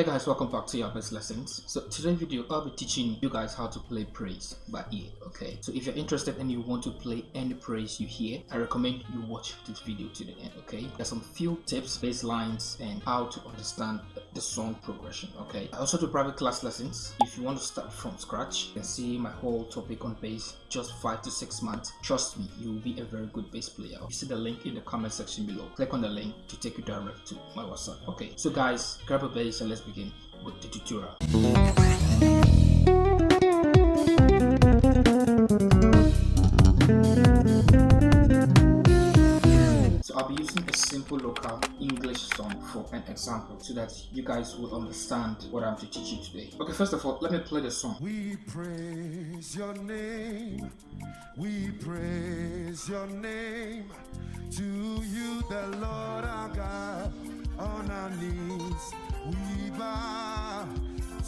Hey guys, welcome back to your best lessons. So today's video I'll be teaching you guys how to play praise by ear. Okay, so if you're interested and you want to play any praise you hear, I recommend you watch this video to the end. Okay, there's some few tips, bass lines, and how to understand the song progression. Okay, I also do private class lessons. If you want to start from scratch, you can see my whole topic on bass, just 5 to 6 months. Trust me, you will be a very good bass player. You see the link in the comment section below. Click on the link to take you direct to my WhatsApp. Okay, so guys, grab a bass and let's begin with the tutorial. So I'll be using a simple local English song for an example so that you guys will understand what I'm to teach you today. Okay, first of all, let me play the song. We praise your name. We praise your name. To you, the Lord our God, on our knees we bow.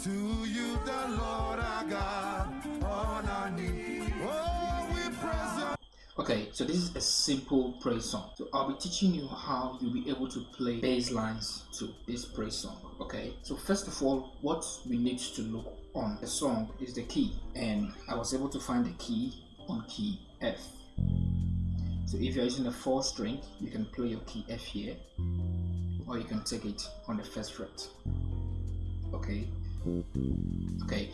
To you, the Lord our God, on our knees. Oh, we praise your. Okay, so this is a simple praise song. So I'll be teaching you how you'll be able to play bass lines to this praise song. Okay, so first of all, what we need to look on the song is the key, and I was able to find the key on key F. So if you're using a 4 string, you can play your key F here, or you can take it on the 1st fret. Okay,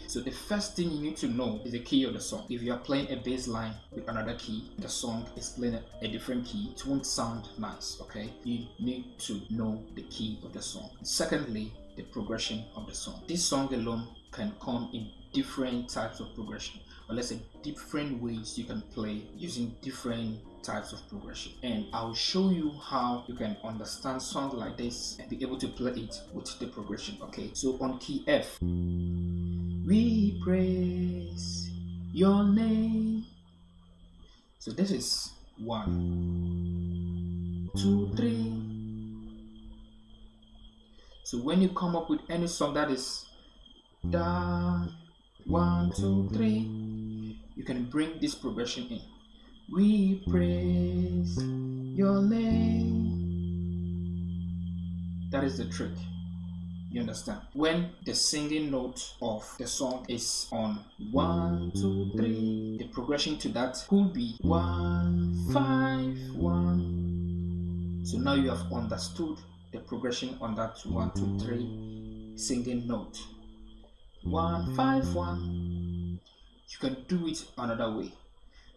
so the first thing you need to know is the key of the song. If you are playing a bass line with another key, the song is playing a different key, it won't sound nice. Okay, you need to know the key of the song. Secondly, the progression of the song. This song alone can come in different types of progression, or let's say different ways you can play using different types of progression, and I'll show you how you can understand songs like this and be able to play it with the progression. Okay, so on key F, we praise your name. So this is 1, 2, 3. So when you come up with any song that is da 1, 2, 3, you can bring this progression in. We praise your name. That is the trick. You understand? When the singing note of the song is on 1, 2, 3, the progression to that could be 1, 5, 1. So now you have understood the progression on that 1, 2, 3 singing note. 1, 5, 1. You can do it another way.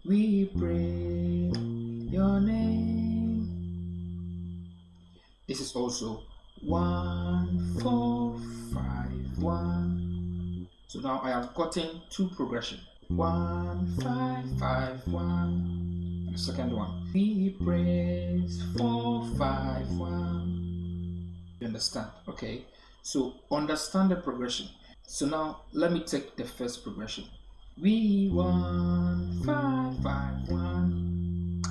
We praise your name. This is also 1, 4, 5, 1. So now I have gotten 2 progression. 1, 5, 5, 1. And the second one. We praise 4, 5, 1. You understand? Okay. So understand the progression. So now let me take the first progression. We 1, 5, 5, 1.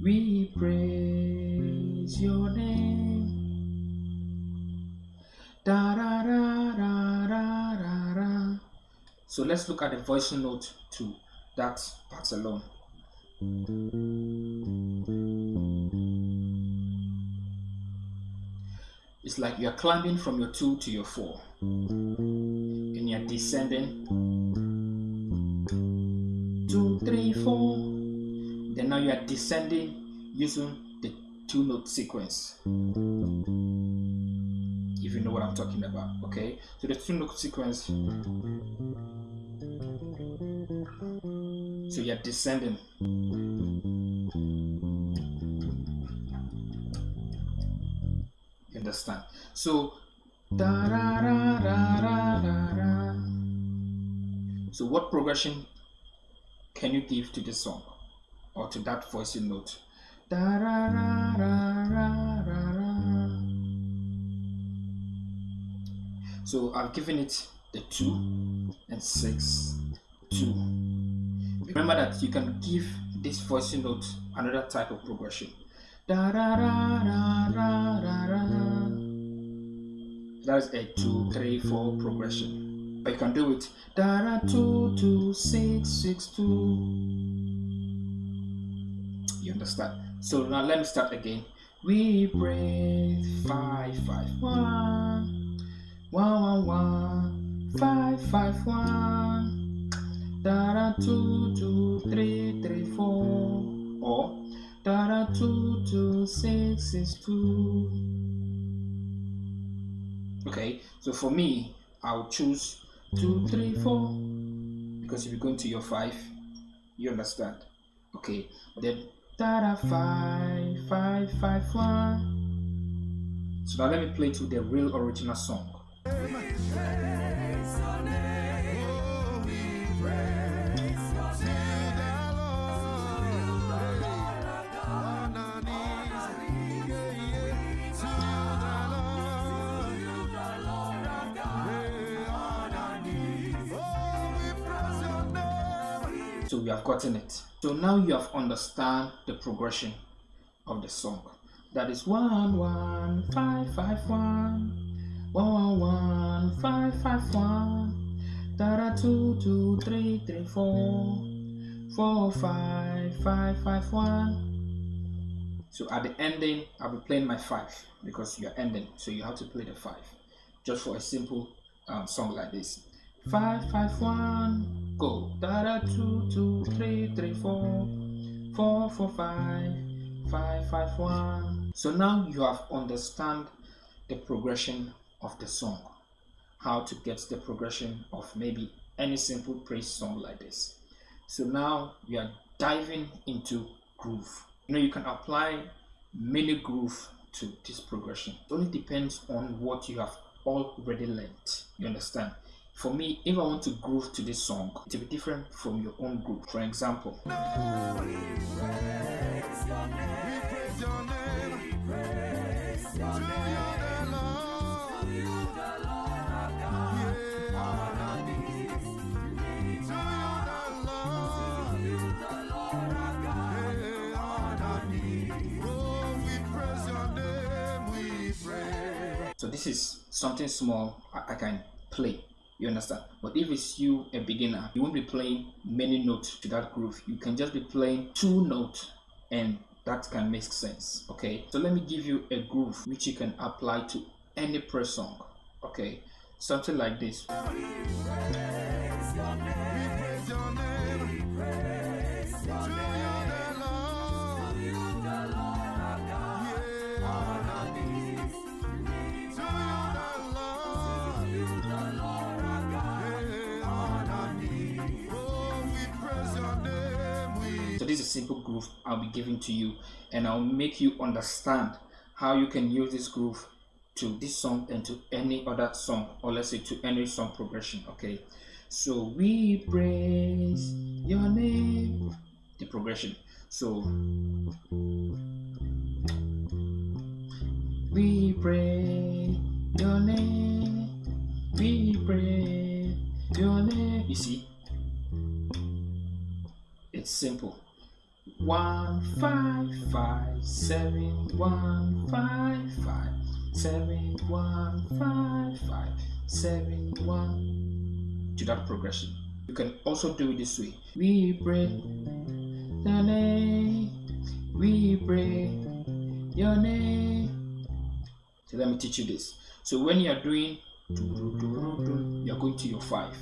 We praise your name. Da da da da da da da. So let's look at the voicing note to that part alone. It's like you're climbing from your 2 to your 4, and you're descending 2, 3, 4. Then now you are descending using the 2-note sequence. If you know what I'm talking about, okay? So the 2-note sequence. So you're descending. You understand? So da da da da da da da. So what progression can you give to this song or to that voicing note? Da da da da da da da. So I've given it the 2 and 6, 2. Remember that you can give this voicing note another type of progression. Da da da da da da da. That is a 2, 3, 4 progression. But you can do it da da 2, 2, 6, 6, 2. You understand? So now let me start again. We praise 5, 5, 1. 1 1 1 5 5 1 da da 2 2 3 3 4 or da da 2 2 6 6 2. Okay, so for me, I'll choose 2 3 4 because if you go into your 5, you understand. Okay, then da da 5 5 5 1. So now let me play to the real original song. So we have gotten it. So now you have understand the progression of the song. That is 1 1 5 5 1 1 1 1 5 5 1 da da 2 2 3 3 4 4 5 5 5 1. So at the ending, I'll be playing my 5 because you're ending, so you have to play the 5 just for a simple song like this. 5 5 1 go da da 2 2 3 3 4 4 4 5 5 5 1. So now you have understand the progression of the song, how to get the progression of maybe any simple praise song like this. So now we are diving into groove. You know, you can apply many groove to this progression. It only depends on what you have already learned. You understand? For me, if I want to groove to this song, it will be different from your own groove. For example, so this is something small I can play. You understand? But if it's you, a beginner, you won't be playing many notes to that groove. You can just be playing 2 notes and that can make sense. Okay, so let me give you a groove which you can apply to any prayer song. Okay, something like this. So this is a simple groove I'll be giving to you, and I'll make you understand how you can use this groove to this song and to any other song, or let's say to any song progression. Okay, so we praise your name, the progression. So we pray your name, we pray your name. You see, it's simple. 1 5 5 7 1 5 5 7 1 5 5 7 1 to that progression. You can also do it this way. We pray the name, we pray your name. So let me teach you this. So when you are doing, you're going to your 5.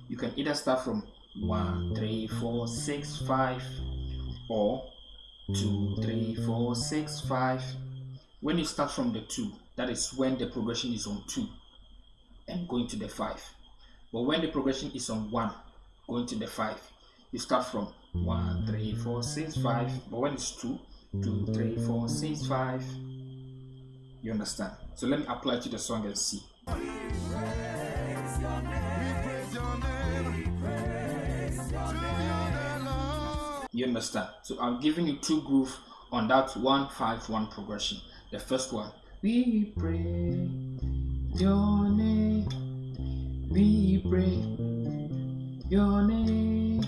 You can either start from 1 3 4 6 5 or 2 3 4 6 5. When you start from the 2, that is when the progression is on 2 and going to the 5. But when the progression is on 1 going to the 5, you start from 1 3 4 6 5. But when it's 2 2 3 4 6 5, you understand? So let me apply to the song and see. You understand? So I'm giving you 2 grooves on that 1 5 1 progression. The first one, we pray your name, we pray your name.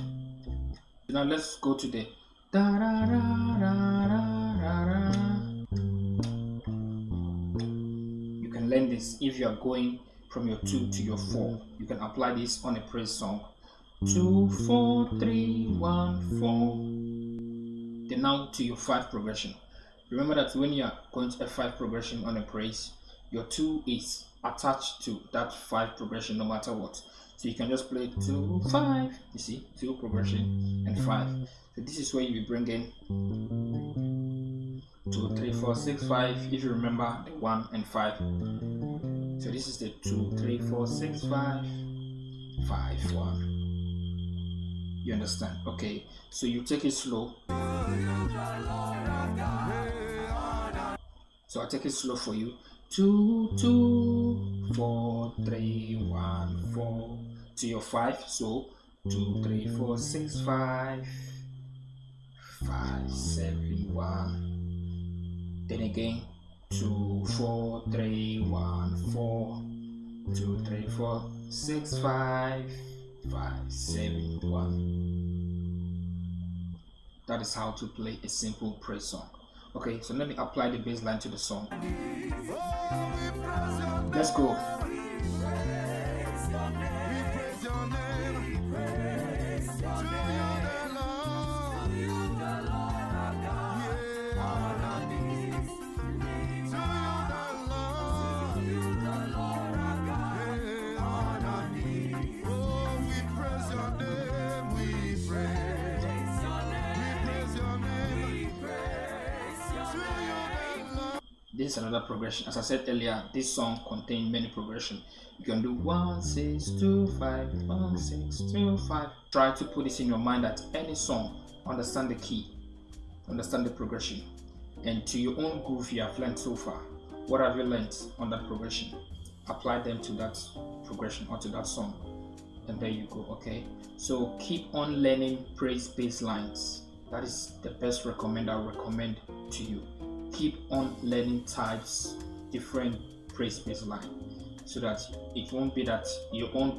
Now let's go to the da da da da da da. You can learn this if you are going from your 2 to your 4. You can apply this on a praise song. 2 4 3 1 4. Then now to your 5 progression. Remember that when you are going to a 5 progression on a praise, your 2 is attached to that 5 progression no matter what. So you can just play 2 5, you see, 2 progression and 5. So this is where you will bring in 2 3 4 6 5 if you remember the 1 and 5. So this is the 2 3 4 6 5 5 1. You understand? Okay, so you take it slow. So I'll take it slow for you. 2 2 4 3 1 4 to your 5. So 2 3 4 6 5 5 7 1. Then again 2 4 3 1 4 2 3 4 6 5 5 7 1. That is how to play a simple praise song. Okay, so let me apply the bass line to the song. Let's go. This is another progression. As I said earlier, this song contains many progressions. You can do 1 6 2 5 1 6 2 5. Try to put this in your mind that any song, understand the key, understand the progression, and to your own groove you have learned so far. What have you learned on that progression? Apply them to that progression or to that song, and there you go. Okay, so keep on learning praise bass lines. That is the best recommend I recommend to you. Keep on learning types, different praise bass line, so that it won't be that your own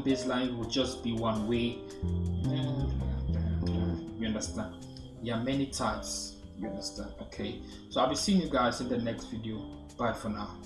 bass line will just be one way. You understand? There are many types. You understand? Okay, so I'll be seeing you guys in the next video. Bye for now.